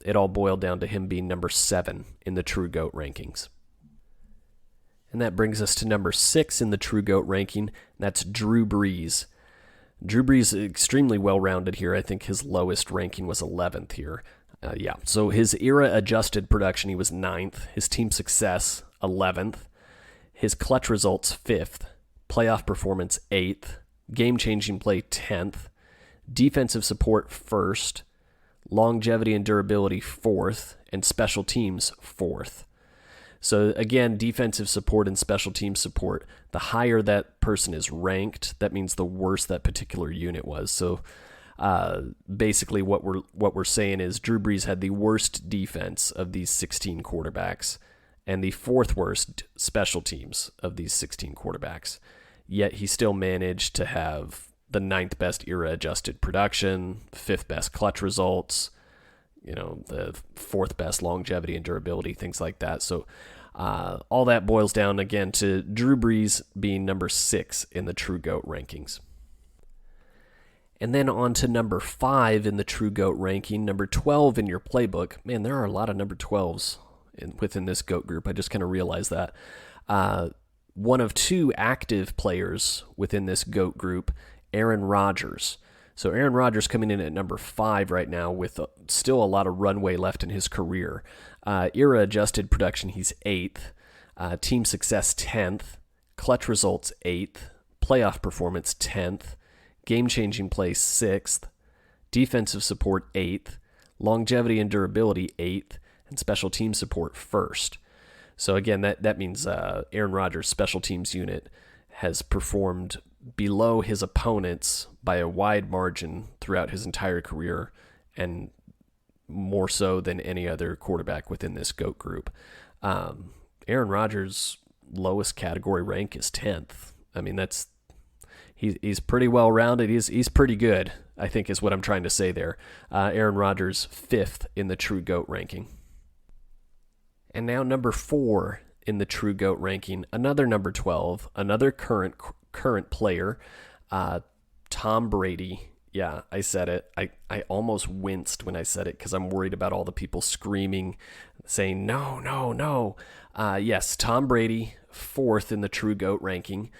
It all boiled down to him being number 7 in the True GOAT rankings. And that brings us to number 6 in the True GOAT ranking, and that's Drew Brees. Drew Brees is extremely well-rounded here. I think his lowest ranking was 11th here. So his era-adjusted production, he was 9th. His team success, 11th. His clutch results, 5th. Playoff performance, 8th. Game-changing play, 10th. Defensive support, 1st. Longevity and durability, 4th. And special teams, 4th. So again, defensive support and special team support, the higher that person is ranked, that means the worse that particular unit was. So basically what we're saying is Drew Brees had the worst defense of these 16 quarterbacks and the 4th worst special teams of these 16 quarterbacks. Yet he still managed to have the 9th best era-adjusted production, 5th best clutch results, the 4th best longevity and durability, things like that. So all that boils down again to Drew Brees being number 6 in the True GOAT rankings. And then on to number 5 in the True GOAT ranking, number 12 in your playbook. Man, there are a lot of number 12s within this GOAT group. I just kind of realized that. One of 2 active players within this GOAT group, Aaron Rodgers. So Aaron Rodgers coming in at number 5 right now with still a lot of runway left in his career. Era-adjusted production, he's 8th. Team success, 10th. Clutch results, 8th. Playoff performance, 10th. Game-changing play, 6th. Defensive support, 8th. Longevity and durability, 8th. And special team support, 1st. So again, that means Aaron Rodgers' special teams unit has performed below his opponents by a wide margin throughout his entire career, and more so than any other quarterback within this GOAT group. Aaron Rodgers' lowest category rank is 10th. I mean, he's pretty well rounded. He's pretty good. I think is what I'm trying to say there. Aaron Rodgers, 5th in the True GOAT ranking. And now number 4 in the True GOAT ranking, another number 12, another current player, Tom Brady. Yeah, I said it. I almost winced when I said it because I'm worried about all the people screaming, saying, no, no, no. Yes, Tom Brady, 4th in the True GOAT ranking.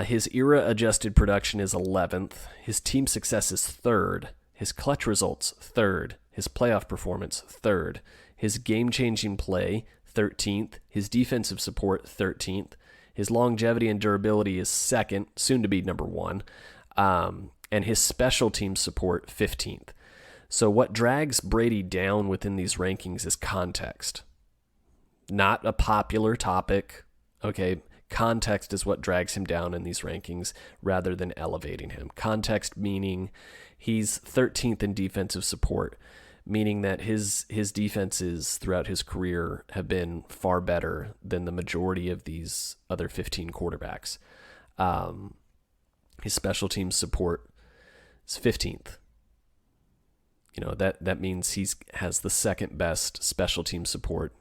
His era-adjusted production is 11th. His team success is 3rd. His clutch results, 3rd. His playoff performance, 3rd. His game-changing play, 13th. His defensive support, 13th. His longevity and durability is 2nd, soon to be number 1. And his special team support, 15th. So what drags Brady down within these rankings is context. Not a popular topic, okay? Context is what drags him down in these rankings rather than elevating him. Context meaning he's 13th in defensive support, meaning that his defenses throughout his career have been far better than the majority of these other 15 quarterbacks. His special teams support is 15th. You know, that means he has the second best special team support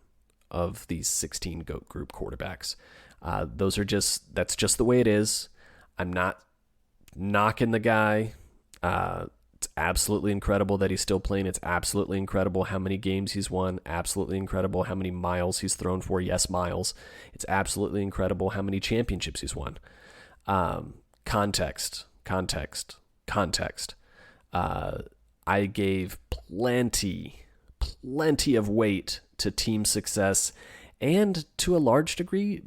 of these 16 GOAT group quarterbacks. That's just the way it is. I'm not knocking the guy. It's absolutely incredible that he's still playing. It's absolutely incredible how many games he's won. Absolutely incredible how many miles he's thrown for. Yes, miles. It's absolutely incredible how many championships he's won. Context. I gave plenty of weight to team success and to a large degree,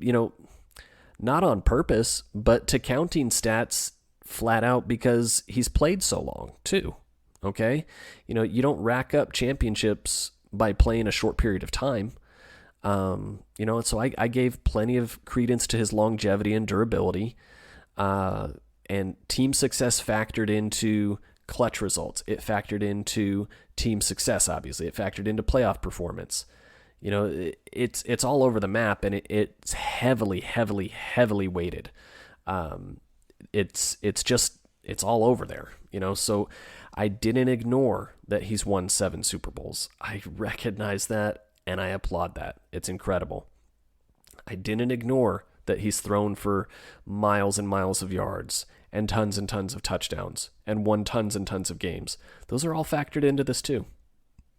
not on purpose, but to counting stats flat out because he's played so long too. Okay. You don't rack up championships by playing a short period of time. So I gave plenty of credence to his longevity and durability, and team success factored into clutch results. It factored into team success, obviously. It factored into playoff performance. It's all over the map, and it's heavily weighted. It's all over there, so I didn't ignore that he's won 7 Super Bowls. I recognize that, and I applaud that. It's incredible. I didn't ignore that he's thrown for miles and miles of yards and tons of touchdowns and won tons and tons of games. Those are all factored into this too.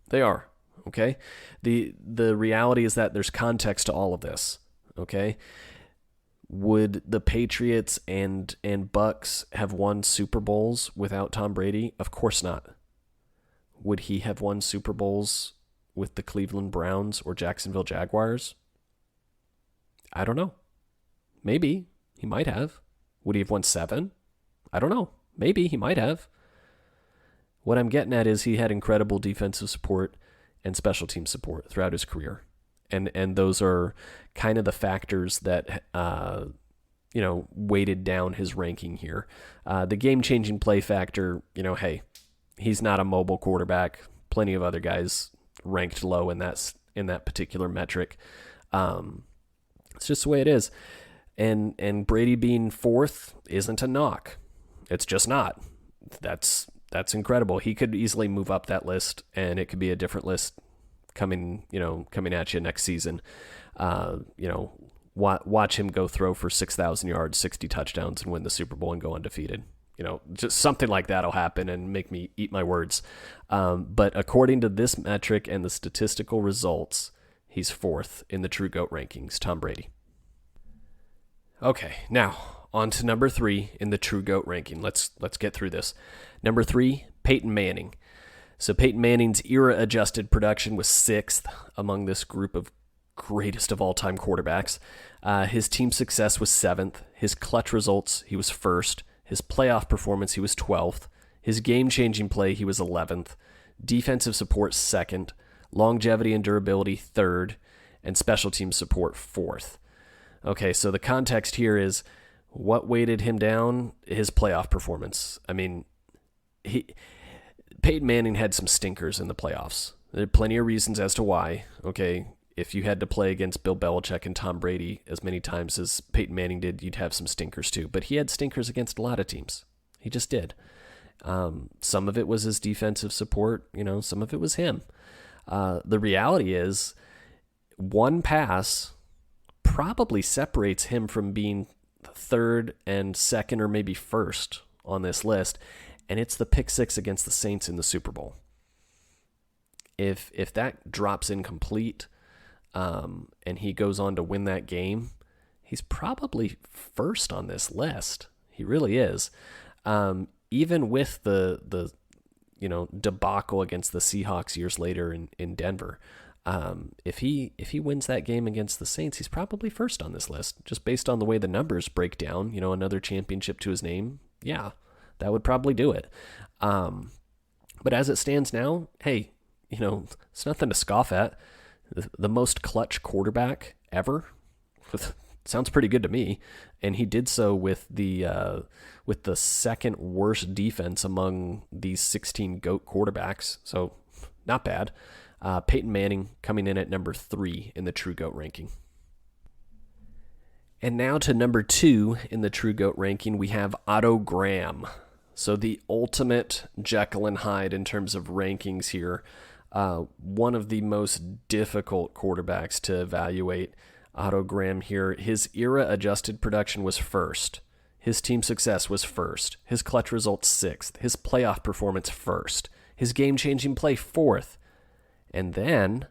They are, okay? The reality is that there's context to all of this, okay? Would the Patriots and Bucks have won Super Bowls without Tom Brady? Of course not. Would he have won Super Bowls with the Cleveland Browns or Jacksonville Jaguars? I don't know. Maybe. He might have. Would he have won 7? I don't know. Maybe he might have. What I'm getting at is he had incredible defensive support and special team support throughout his career. And those are kind of the factors that, weighted down his ranking here. The game-changing play factor, hey, he's not a mobile quarterback. Plenty of other guys ranked low in that particular metric. It's just the way it is. And Brady being 4th isn't a knock. It's just not. That's incredible. He could easily move up that list, and it could be a different list coming at you next season. Watch him go throw for 6,000 yards, 60 touchdowns, and win the Super Bowl and go undefeated. Just something like that will happen and make me eat my words. But according to this metric and the statistical results, he's 4th in the True GOAT rankings, Tom Brady. Okay, now on to number 3 in the True GOAT ranking. Let's get through this. Number 3, Peyton Manning. So Peyton Manning's era-adjusted production was 6th among this group of greatest of all-time quarterbacks. His team success was 7th. His clutch results, he was 1st. His playoff performance, he was 12th. His game-changing play, he was 11th. Defensive support, 2nd. Longevity and durability, 3rd. And special team support, 4th. Okay, so the context here is what weighted him down? His playoff performance. I mean, Peyton Manning had some stinkers in the playoffs. There are plenty of reasons as to why. Okay, if you had to play against Bill Belichick and Tom Brady as many times as Peyton Manning did, you'd have some stinkers too. But he had stinkers against a lot of teams. He just did. Some of it was his defensive support, some of it was him. The reality is, one pass probably separates him from being third and second or maybe first on this list, and it's the pick six against the Saints in the Super Bowl. If that drops incomplete, and he goes on to win that game, he's probably first on this list. He really is. Even with the debacle against the Seahawks years later in Denver, if he wins that game against the Saints, he's probably first on this list, just based on the way the numbers break down. Another championship to his name. Yeah, that would probably do it. But as it stands now, hey, it's nothing to scoff at. The most clutch quarterback ever. Sounds pretty good to me. And he did so with the second worst defense among these 16 GOAT quarterbacks. So not bad. Peyton Manning coming in at number 3 in the True GOAT ranking. And now to number 2 in the True GOAT ranking, we have Otto Graham. So the ultimate Jekyll and Hyde in terms of rankings here. One of the most difficult quarterbacks to evaluate. Otto Graham here. His era-adjusted production was first. His team success was first. His clutch results 6th. His playoff performance 1st. His game-changing play 4th. And then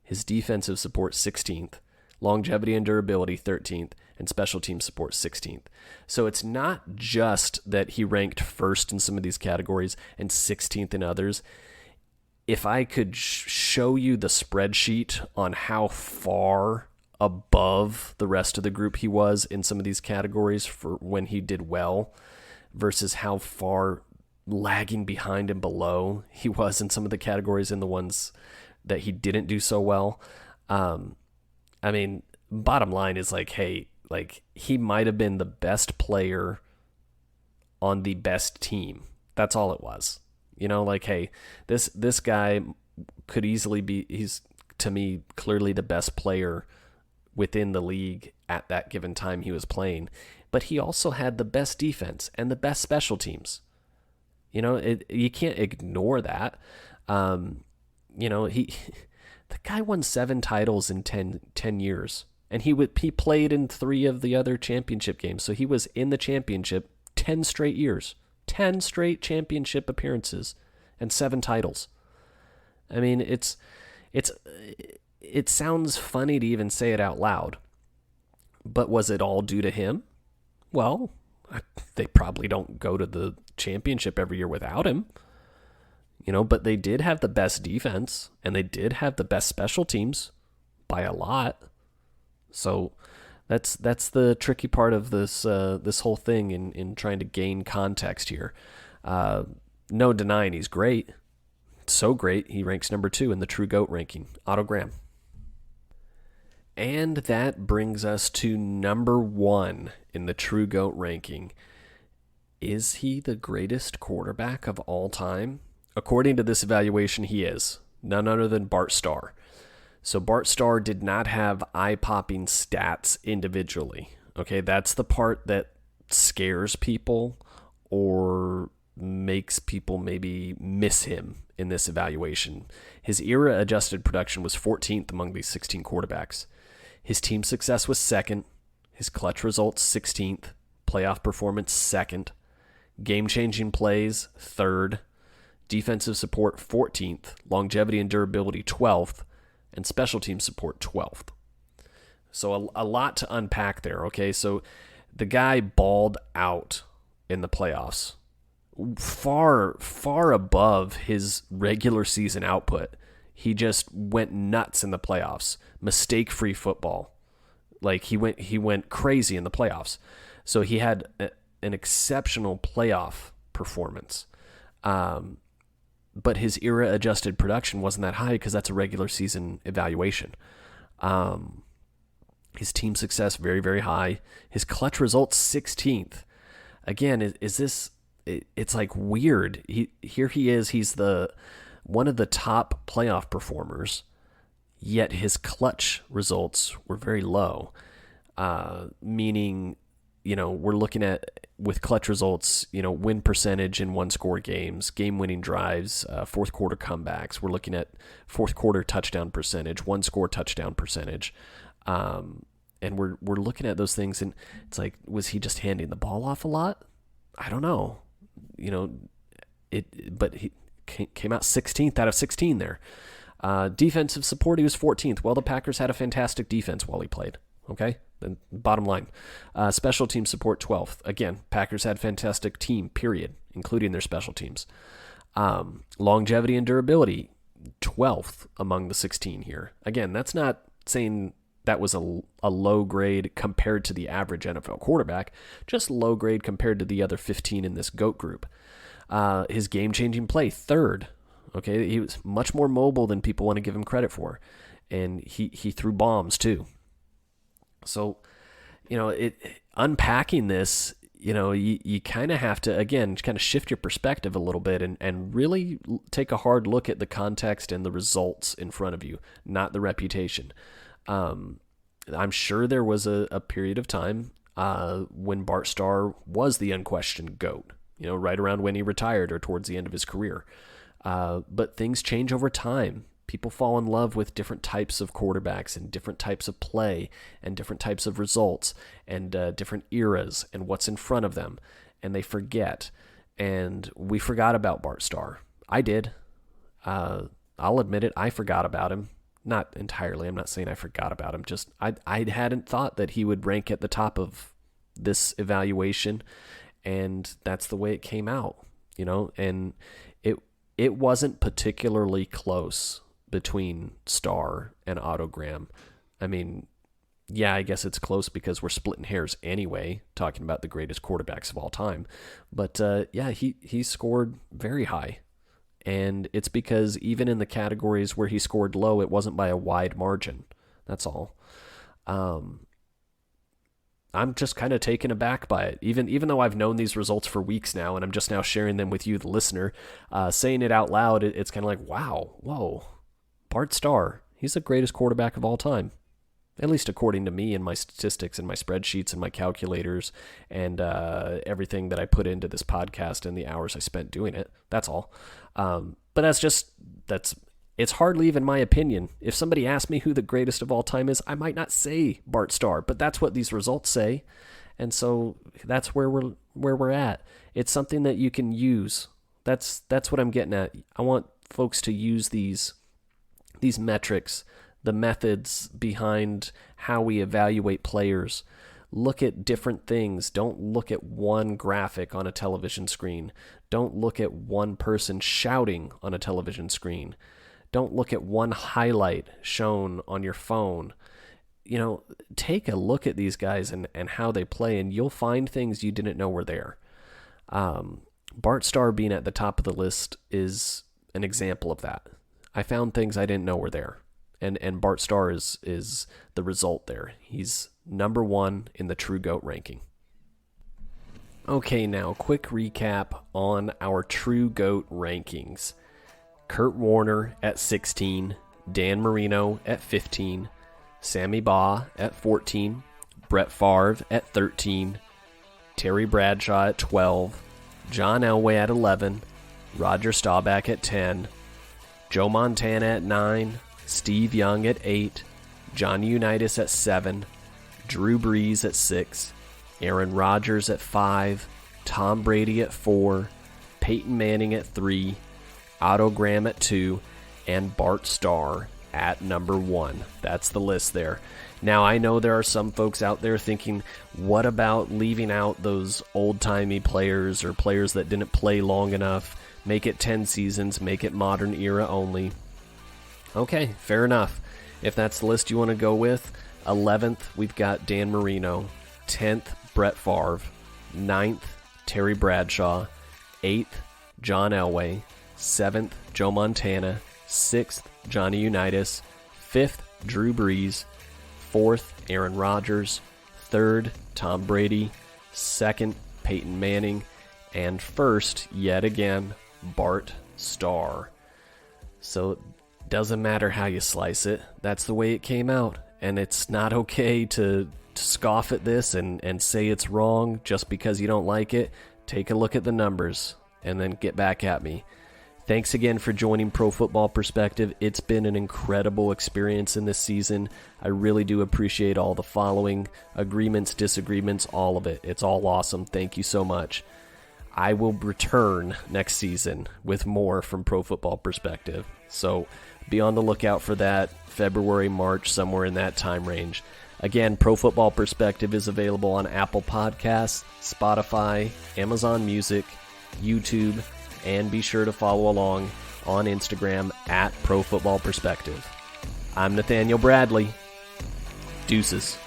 his defensive support 16th. Longevity and durability 13th. And special team support 16th. So it's not just that he ranked first in some of these categories and 16th in others. If I could show you the spreadsheet on how far above the rest of the group he was in some of these categories for when he did well versus how far lagging behind and below he was in some of the categories in the ones that he didn't do so well. Bottom line is he might have been the best player on the best team. That's all it was. This guy could easily be, he's, to me, clearly the best player within the league at that given time he was playing. But he also had the best defense and the best special teams. You can't ignore that. The guy won 7 titles in 10 years. And he played in 3 of the other championship games. So he was in the championship 10 straight years. 10 straight championship appearances and 7 titles. It sounds funny to even say it out loud, but was it all due to him? Well, they probably don't go to the championship every year without him, but they did have the best defense and they did have the best special teams by a lot. So that's the tricky part of this whole thing in trying to gain context here. No denying he's great. So great, he ranks number 2 in the True GOAT ranking. Otto Graham. And that brings us to number 1 in the True GOAT ranking. Is he the greatest quarterback of all time? According to this evaluation, he is. None other than Bart Starr. So Bart Starr did not have eye-popping stats individually. Okay, that's the part that scares people or makes people maybe miss him in this evaluation. His era-adjusted production was 14th among these 16 quarterbacks. His team success was 2nd. His clutch results 16th. Playoff performance 2nd. Game-changing plays 3rd. Defensive support 14th. Longevity and durability 12th. And special team support 12th. So a lot to unpack there, okay? So the guy balled out in the playoffs. Far above his regular season output. He just went nuts in the playoffs. Mistake-free football. He went crazy in the playoffs. So he had an exceptional playoff performance. But his era-adjusted production wasn't that high because that's a regular season evaluation. His team success, very, very high. His clutch results, 16th. Again, is this... It's weird. Here he is. He's one of the top playoff performers, yet his clutch results were very low. Meaning, we're looking at, with clutch results, win percentage in one-score games, game-winning drives, fourth-quarter comebacks. We're looking at fourth-quarter touchdown percentage, one-score touchdown percentage. And we're looking at those things, and it's like, was he just handing the ball off a lot? I don't know. But he came out 16th out of 16 there. Defensive support, he was 14th. Well, the Packers had a fantastic defense while he played. Okay? Then bottom line. Special team support, 12th. Again, Packers had fantastic team, period, including their special teams. Longevity and durability, 12th among the 16 here. Again, that's not saying that was a low grade compared to the average NFL quarterback, just low grade compared to the other 15 in this GOAT group. His game-changing play, 3rd. Okay, he was much more mobile than people want to give him credit for. And he threw bombs too. So, unpacking this, you kind of have to, again, kind of shift your perspective a little bit and really take a hard look at the context and the results in front of you, not the reputation. I'm sure there was a period of time when Bart Starr was the unquestioned GOAT, right around when he retired or towards the end of his career. But things change over time. People fall in love with different types of quarterbacks and different types of play and different types of results and different eras and what's in front of them. And they forget. And we forgot about Bart Starr. I did. I'll admit it. I forgot about him. Not entirely. I'm not saying I forgot about him. Just I hadn't thought that he would rank at the top of this evaluation. And that's the way it came out, and it wasn't particularly close between Starr and Autogram. I mean, yeah, I guess it's close because we're splitting hairs anyway, talking about the greatest quarterbacks of all time. But yeah, he scored very high. And it's because even in the categories where he scored low, it wasn't by a wide margin. That's all. I'm just kind of taken aback by it. Even though I've known these results for weeks now, and I'm just now sharing them with you, the listener, saying it out loud, it's kind of like, wow, whoa, Bart Starr, he's the greatest quarterback of all time. At least according to me and my statistics and my spreadsheets and my calculators and everything that I put into this podcast and the hours I spent doing it. That's all. But it's hardly even my opinion. If somebody asked me who the greatest of all time is, I might not say Bart Starr, but that's what these results say. And so that's where we're at. It's something that you can use. That's what I'm getting at. I want folks to use these metrics, the methods behind how we evaluate players. Look at different things. Don't look at one graphic on a television screen. Don't look at one person shouting on a television screen. Don't look at one highlight shown on your phone. Take a look at these guys and how they play, and you'll find things you didn't know were there. Bart Starr being at the top of the list is an example of that. I found things I didn't know were there. And Bart Starr is the result there. He's number 1 in the True GOAT ranking. Okay, now quick recap on our True GOAT rankings. Kurt Warner at 16, Dan Marino at 15, Sammy Baugh at 14, Brett Favre at 13, Terry Bradshaw at 12, John Elway at 11, Roger Staubach at 10, Joe Montana at 9, Steve Young at 8, John Unitas at 7, Drew Brees at 6, Aaron Rodgers at 5, Tom Brady at 4, Peyton Manning at 3, Otto Graham at 2, and Bart Starr at number 1. That's the list there. Now, I know there are some folks out there thinking, what about leaving out those old-timey players or players that didn't play long enough? Make it 10 seasons, make it modern era only. Okay, fair enough. If that's the list you want to go with, 11th, we've got Dan Marino. 10th, Brett Favre. 9th, Terry Bradshaw. 8th, John Elway. 7th, Joe Montana. 6th, Johnny Unitas. 5th, Drew Brees. 4th, Aaron Rodgers. 3rd, Tom Brady. 2nd, Peyton Manning. And 1st, yet again, Bart Starr. So doesn't matter how you slice it. That's the way it came out. And it's not okay to scoff at this and say it's wrong just because you don't like it, take a look at the numbers and then get back at me. Thanks again for joining Pro Football Perspective. It's been an incredible experience in this season. I really do appreciate all the following, agreements, disagreements, all of it. It's all awesome. Thank you so much. I will return next season with more from Pro Football Perspective. So be on the lookout for that, February, March, somewhere in that time range. Again, Pro Football Perspective is available on Apple Podcasts, Spotify, Amazon Music, YouTube, and be sure to follow along on Instagram at Pro Football Perspective. I'm Nathaniel Bradley. Deuces.